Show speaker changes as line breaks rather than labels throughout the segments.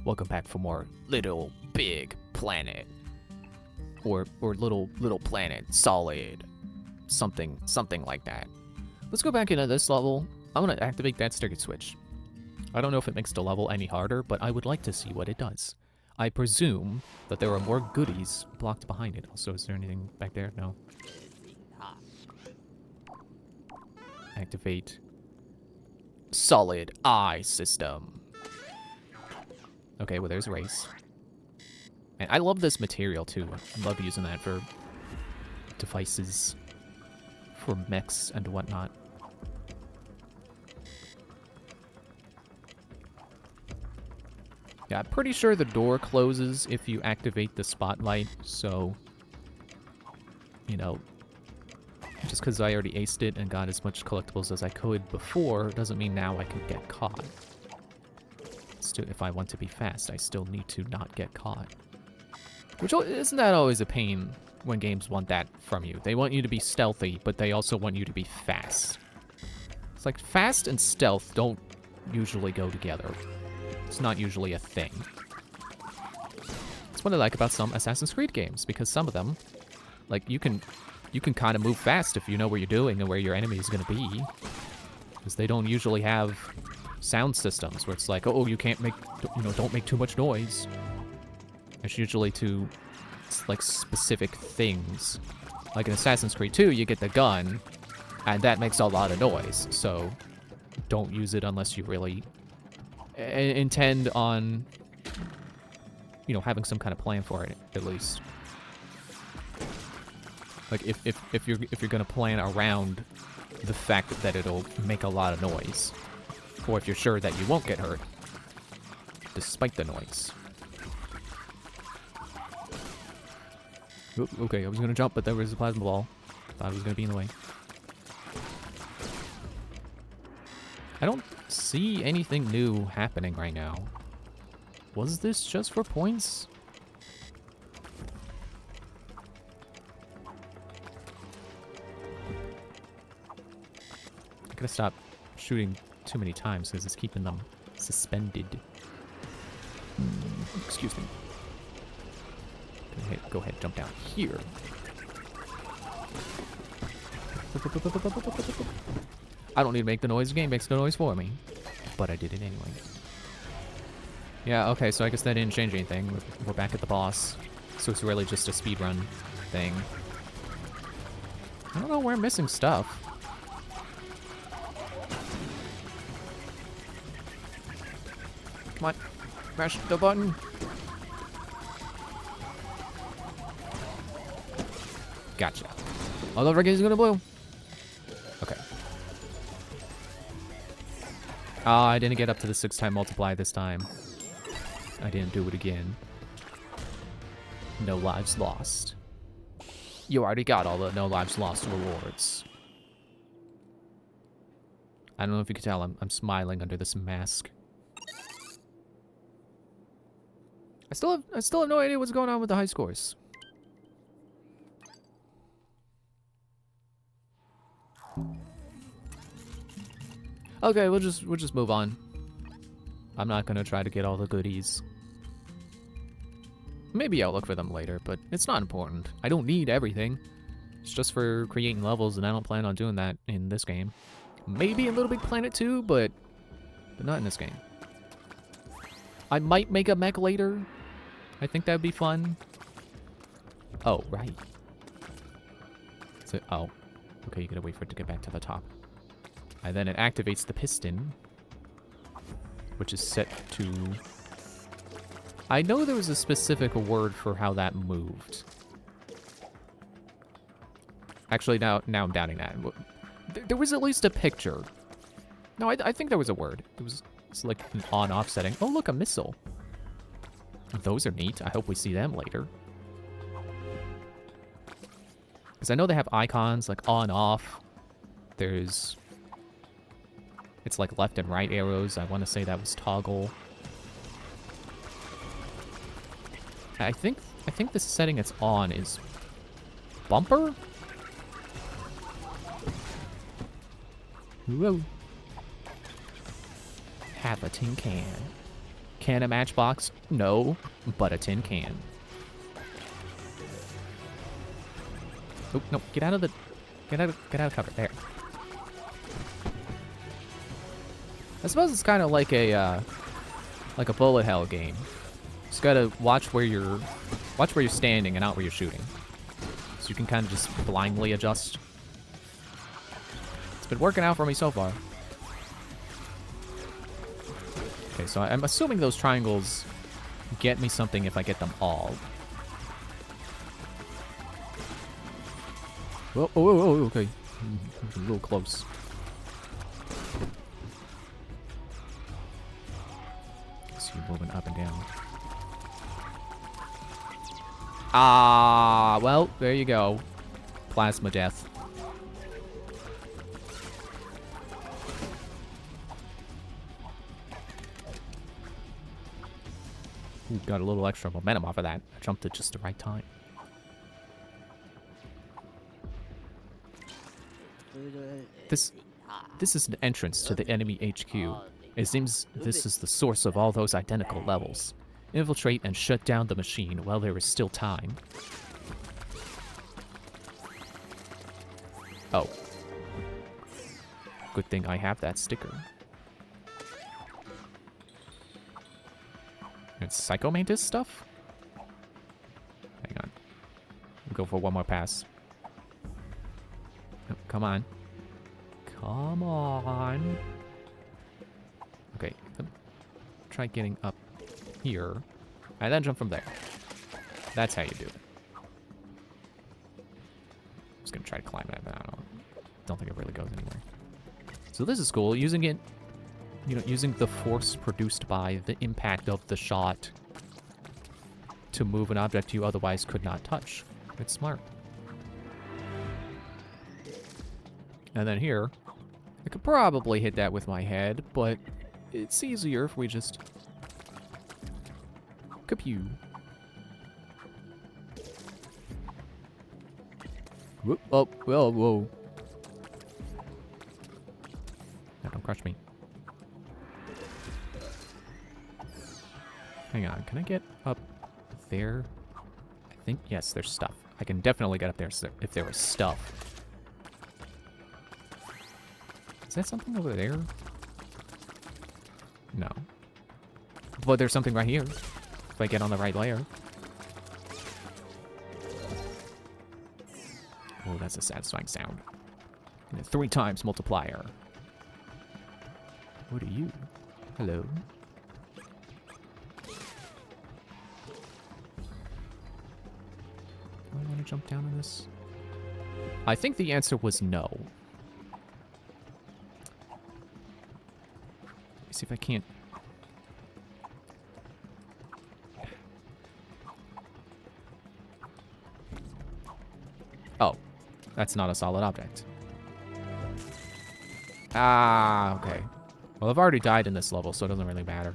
Welcome back for more Little Big Planet. Or Little Planet Solid. Something like that. Let's go back into this level. I'm gonna activate that circuit switch. I don't know if it makes the level any harder, but I would like to see what it does. I presume that there are more goodies blocked behind it. Also, is there anything back there? No. Activate solid eye system. Okay, well, there's race. And I love this material, too. I love using that for devices, for mechs and whatnot. Yeah, I'm pretty sure the door closes if you activate the spotlight, so, you know, just because I already aced it and got as much collectibles as I could before, doesn't mean now I can get caught. Still, if I want to be fast, I still need to not get caught. Which, isn't that always a pain when games want that from you? They want you to be stealthy, but they also want you to be fast. It's like fast and stealth don't usually go together. It's not usually a thing. That's what I like about some Assassin's Creed games, because some of them, like, you can kind of move fast if you know what you're doing and where your enemy is going to be. Because they don't usually have sound systems where it's like, oh, you can't make, don't make too much noise. It's usually to, like, specific things. Like in Assassin's Creed 2, you get the gun, and that makes a lot of noise. So don't use it unless you really intend on, having some kind of plan for it, at least. Like, if you're gonna plan around the fact that it'll make a lot of noise. Or if you're sure that you won't get hurt, despite the noise. Oop, okay, I was gonna jump, but there was a plasma ball. Thought it was gonna be in the way. I don't see anything new happening right now. Was this just for points? I gotta stop shooting too many times because it's keeping them suspended. Excuse me. Go ahead, jump down here. I don't need to make the noise. The game makes the noise for me. But I did it anyway. Yeah, okay, so I guess that didn't change anything. We're back at the boss. So it's really just a speedrun thing. I don't know, we're missing stuff. Come on, mash the button. Gotcha. All over again is gonna blue. Okay. I didn't get up to the 6-time multiply this time. I didn't do it again. No lives lost. You already got all the no lives lost rewards. I don't know if you can tell, I'm smiling under this mask. I still have no idea what's going on with the high scores. Okay, we'll just move on. I'm not gonna try to get all the goodies. Maybe I'll look for them later, but it's not important. I don't need everything. It's just for creating levels, and I don't plan on doing that in this game. Maybe in LittleBigPlanet 2, but not in this game. I might make a mech later. I think that would be fun. Oh, right. So, oh. Okay, you gotta wait for it to get back to the top. And then it activates the piston, which is set to... I know there was a specific word for how that moved. Actually, now I'm doubting that. There was at least a picture. No, I think there was a word. It's like an on-off setting. Oh, look, a missile. Those are neat. I hope we see them later. Because I know they have icons, like on-off. There's... It's like left and right arrows. I want to say that was toggle. I think the setting it's on is bumper? Whoa. Have a tin can. Can a matchbox? No, but a tin can. Oh, no, get out of cover. There. I suppose it's kind of like a bullet hell game. Just gotta watch where you're standing and not where you're shooting. So you can kind of just blindly adjust. It's been working out for me so far. Okay, so I'm assuming those triangles get me something if I get them all. Oh, okay. A little close. So you're moving up and down. Ah, well, there you go. Plasma death. Ooh, got a little extra momentum off of that. I jumped at just the right time. This is an entrance to the enemy HQ. It seems this is the source of all those identical levels. Infiltrate and shut down the machine while there is still time. Oh. Good thing I have that sticker. It's Psycho Mantis stuff? Hang on. We'll go for one more pass. Oh, come on. Come on. Okay. Try getting up here. And then jump from there. That's how you do it. I'm just gonna try to climb it, but I don't think it really goes anywhere. So this is cool. Using it, you know, using the force produced by the impact of the shot to move an object you otherwise could not touch. It's smart. And then here, I could probably hit that with my head, but it's easier if we just... Kapew. Whoop, oh, whoa, whoa. No, don't crush me. Hang on, can I get up there? I think, yes, there's stuff. I can definitely get up there if there was stuff. Is that something over there? No. But there's something right here. If I get on the right layer. Oh, that's a satisfying sound. And a 3 times multiplier. What are you? Hello? Do I want to jump down on this? I think the answer was no. Let's see if I can't... Oh, that's not a solid object. Ah, okay. Well, I've already died in this level, so it doesn't really matter.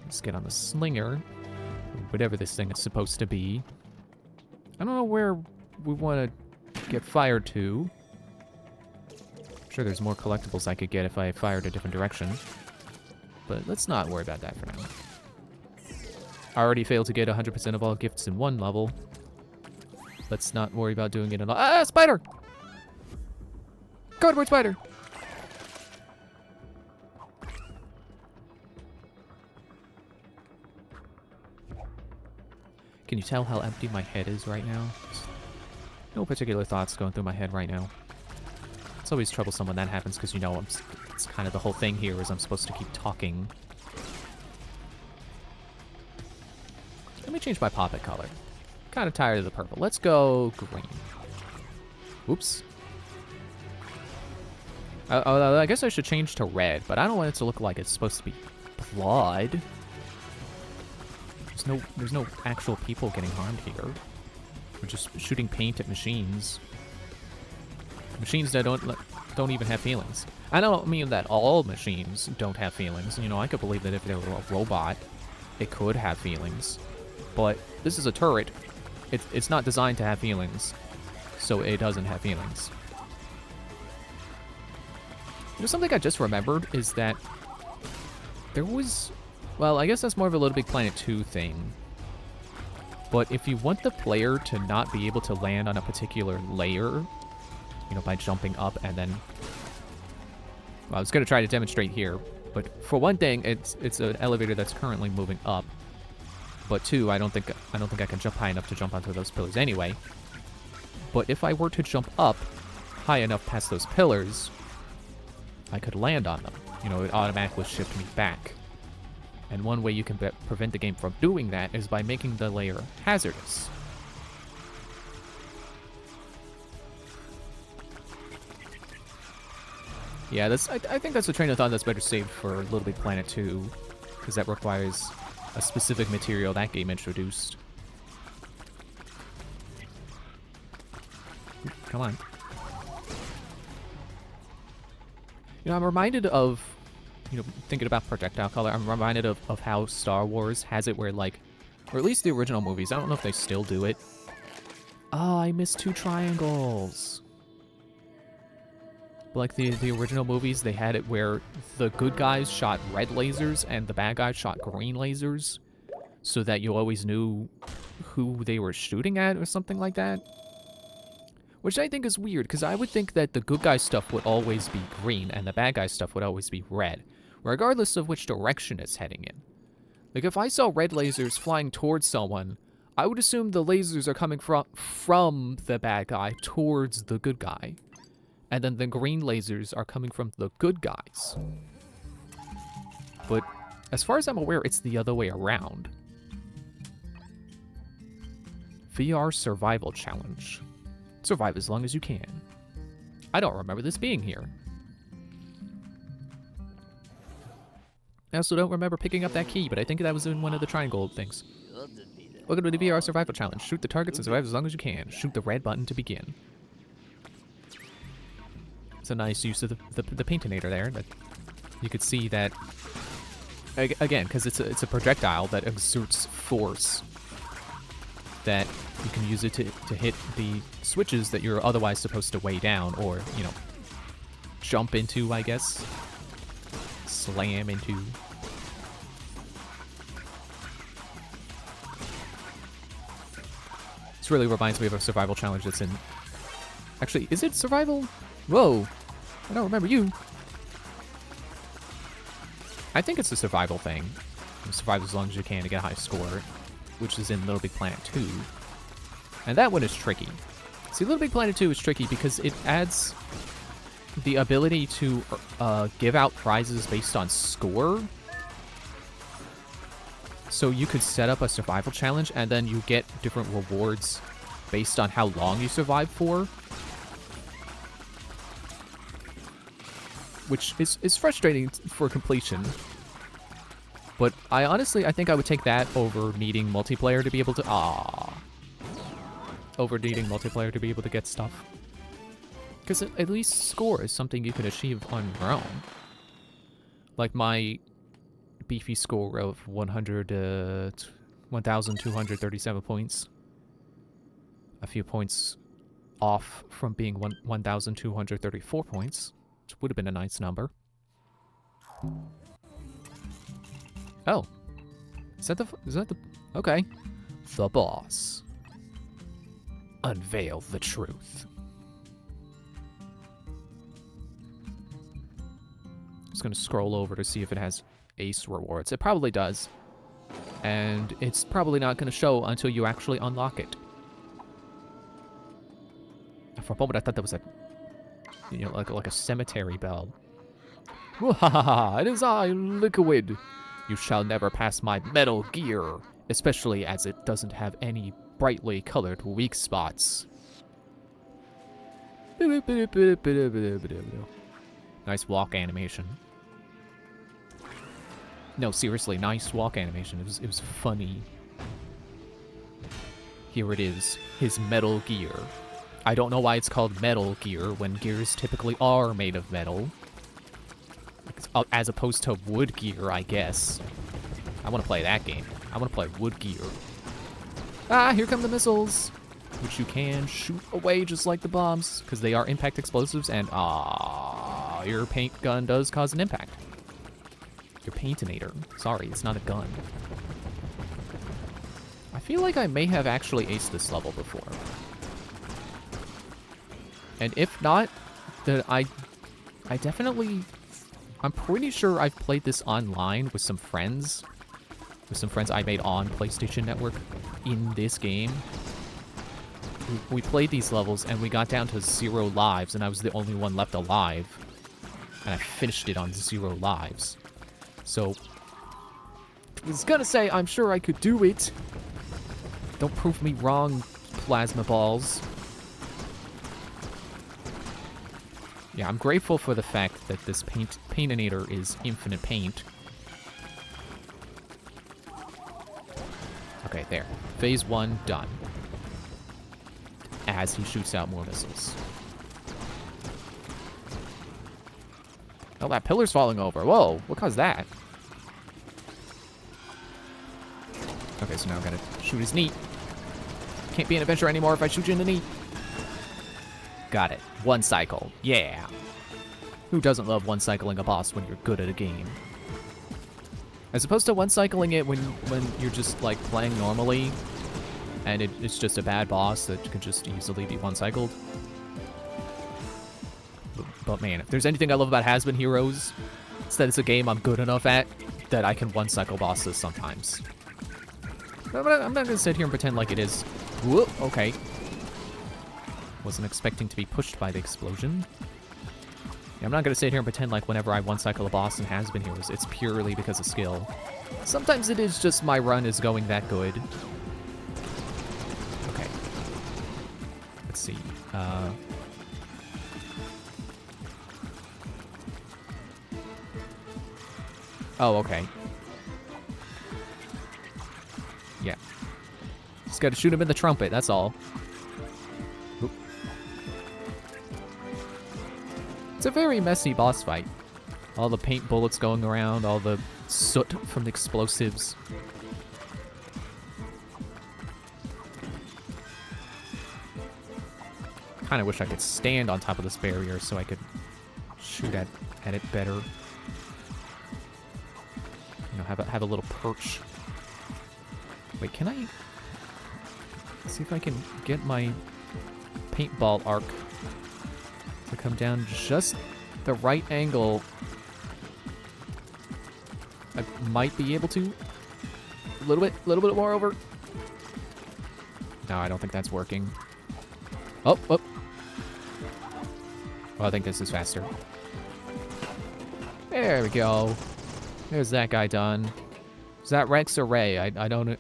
Let's get on the slinger. Whatever this thing is supposed to be. I don't know where we want to get fired to. I'm sure there's more collectibles I could get if I fired a different direction. But let's not worry about that for now. I already failed to get 100% of all gifts in one level. Let's not worry about doing it in all. Ah, spider! Cardboard spider! Can you tell how empty my head is right now? No particular thoughts going through my head right now. It's always troublesome when that happens because, you know, it's kind of the whole thing here is I'm supposed to keep talking. Let me change my poppet color. Kind of tired of the purple. Let's go green. Oops. I guess I should change to red, but I don't want it to look like it's supposed to be blood. There's no actual people getting harmed here. We're just shooting paint at machines. Machines that don't even have feelings. I don't mean that all machines don't have feelings. You know, I could believe that if they were a robot, it could have feelings. But this is a turret. It's not designed to have feelings, so it doesn't have feelings. You know, something I just remembered is that There was... Well, I guess that's more of a Little Big Planet 2 thing. But if you want the player to not be able to land on a particular layer, you know, by jumping up and then... Well, I was going to try to demonstrate here, but for one thing, it's an elevator that's currently moving up. But two, I don't think I can jump high enough to jump onto those pillars anyway. But if I were to jump up high enough past those pillars, I could land on them. You know, it automatically shift me back. And one way you can prevent the game from doing that is by making the layer hazardous. Yeah, I think that's a train of thought that's better saved for Little Big Planet 2, because that requires a specific material that game introduced. Come on. You know, I'm reminded of, you know, thinking about projectile color, I'm reminded of how Star Wars has it where, like, or at least the original movies, I don't know if they still do it. Oh, I missed 2 triangles. Like the original movies, they had it where the good guys shot red lasers and the bad guys shot green lasers, so that you always knew who they were shooting at or something like that. Which I think is weird, because I would think that the good guy stuff would always be green and the bad guy stuff would always be red, regardless of which direction it's heading in. Like, if I saw red lasers flying towards someone, I would assume the lasers are coming from the bad guy towards the good guy. And then the green lasers are coming from the good guys. But as far as I'm aware, it's the other way around. VR Survival Challenge. Survive as long as you can. I don't remember this being here. I also don't remember picking up that key, but I think that was in one of the triangle things. Welcome to the VR Survival Challenge. Shoot the targets and survive as long as you can. Shoot the red button to begin. It's a nice use of the paintinator there. That you could see that, again, because it's a projectile that exerts force, that you can use it to hit the switches that you're otherwise supposed to weigh down, or, you know, jump into, I guess. Slam into. This really reminds me of a survival challenge that's in... Actually, is it survival? Whoa, I don't remember you. I think it's a survival thing. You survive as long as you can to get a high score, which is in Little Big Planet 2. And that one is tricky. See, Little Big Planet 2 is tricky because it adds the ability to give out prizes based on score. So you could set up a survival challenge and then you get different rewards based on how long you survive for. Which is frustrating for completion. But I think I would take that over needing multiplayer to be able to... Over needing multiplayer to be able to get stuff. Because at least score is something you can achieve on your own. Like my beefy score of 1,237 points. A few points off from being 1,234 points. Which would have been a nice number. Oh. Is that the... Okay. The boss. Unveil the truth. Just gonna scroll over to see if it has ace rewards. It probably does. And it's probably not gonna show until you actually unlock it. For a moment I thought that was a... You know, like a cemetery bell. It is I, Liquid. You shall never pass my Metal Gear, especially as it doesn't have any brightly colored weak spots. Nice walk animation. No, seriously, nice walk animation. It was funny. Here it is, his Metal Gear. I don't know why it's called Metal Gear when gears typically are made of metal. As opposed to Wood Gear, I guess. I want to play that game. I want to play Wood Gear. Ah, here come the missiles! Which you can shoot away just like the bombs, because they are impact explosives, and your paint gun does cause an impact. Your paintinator. Sorry, it's not a gun. I feel like I may have actually aced this level before. And if not, then I definitely... I'm pretty sure I've played this online with some friends. With some friends I made on PlayStation Network in this game. We played these levels and we got down to 0 lives and I was the only one left alive. And I finished it on 0 lives. So, I was gonna say I'm sure I could do it. Don't prove me wrong, plasma balls. Yeah, I'm grateful for the fact that this paintinator is infinite paint. Okay, there. Phase 1 done. As he shoots out more missiles. Oh, that pillar's falling over. Whoa, what caused that? Okay, so now I'm gonna shoot his knee. Can't be an adventure anymore if I shoot you in the knee. Got it. 1 cycle. Yeah. Who doesn't love 1 cycling a boss when you're good at a game? As opposed to 1 cycling it when you're just, like, playing normally, and it's just a bad boss that can just easily be 1 cycled. But man, if there's anything I love about Has-Been Heroes, it's that it's a game I'm good enough at that I can 1 cycle bosses sometimes. But I'm not gonna sit here and pretend like it is. Whoa, okay. Wasn't expecting to be pushed by the explosion. Yeah, I'm not gonna sit here and pretend like whenever I 1 cycle a boss in Has-Been Heroes, it's purely because of skill. Sometimes it is just my run is going that good. Okay. Let's see. Oh, okay. Yeah. Just gotta shoot him in the trumpet, that's all. Oop. It's a very messy boss fight. All the paint bullets going around, all the soot from the explosives. Kinda wish I could stand on top of this barrier so I could shoot at it better. You know, have a little perch. Wait, can I... Let's see if I can get my paintball arc to come down just the right angle. I might be able to. A little bit more over. No, I don't think that's working. Oh. Well, I think this is faster. There we go. There's that guy done. Is that Rex or Ray? I don't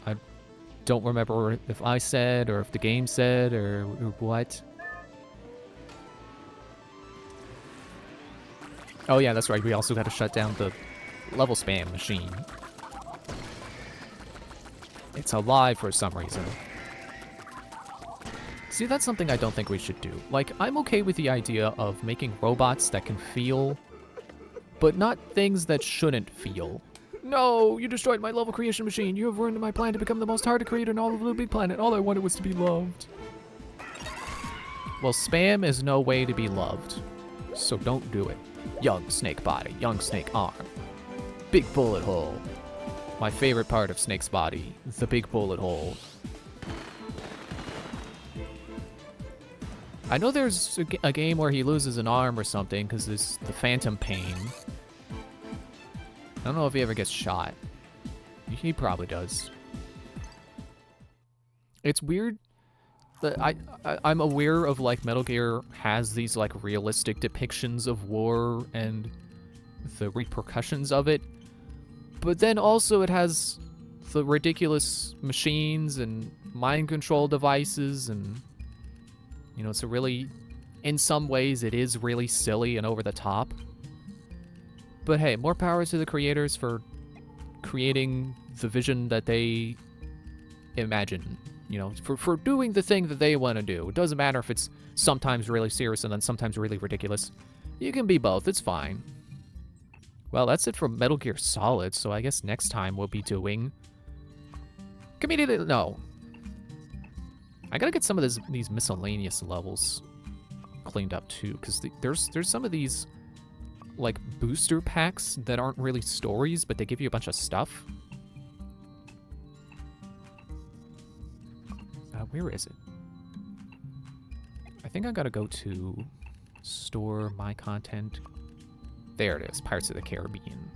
remember if I said or if the game said or what. Oh yeah, that's right. We also got to shut down the level spam machine. It's alive for some reason. See, that's something I don't think we should do. Like, I'm okay with the idea of making robots that can feel, but not things that shouldn't feel. No, you destroyed my level creation machine. You have ruined my plan to become the most hard to create in all of LittleBigPlanet. All I wanted was to be loved. Well, spam is no way to be loved, so don't do it. Young snake body, young snake arm, big bullet hole. My favorite part of Snake's body, the big bullet hole. I know there's a game where he loses an arm or something because there's the phantom pain. I don't know if he ever gets shot. He probably does. It's weird that I'm aware of, like, Metal Gear has these, like, realistic depictions of war and the repercussions of it. But then also it has the ridiculous machines and mind control devices and, you know, it's a really, in some ways it is really silly and over the top. But hey, more power to the creators for creating the vision that they imagine, you know, for doing the thing that they want to do. It doesn't matter if it's sometimes really serious and then sometimes really ridiculous. You can be both, it's fine. Well, that's it for Metal Gear Solid, so I guess next time we'll be doing... No. I gotta get some of these miscellaneous levels cleaned up too, because there's some of these like booster packs that aren't really stories, but they give you a bunch of stuff. Where is it? I think I gotta go to store my content. There it is, Pirates of the Caribbean.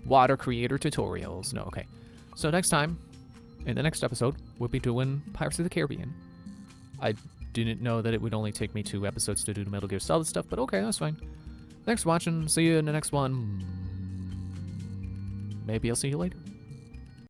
Water creator tutorials. No, okay. So next time, in the next episode, we'll be doing Pirates of the Caribbean. I didn't know that it would only take me 2 episodes to do the Metal Gear Solid stuff, but okay, that's fine. Thanks for watching. See you in the next one. Maybe I'll see you later.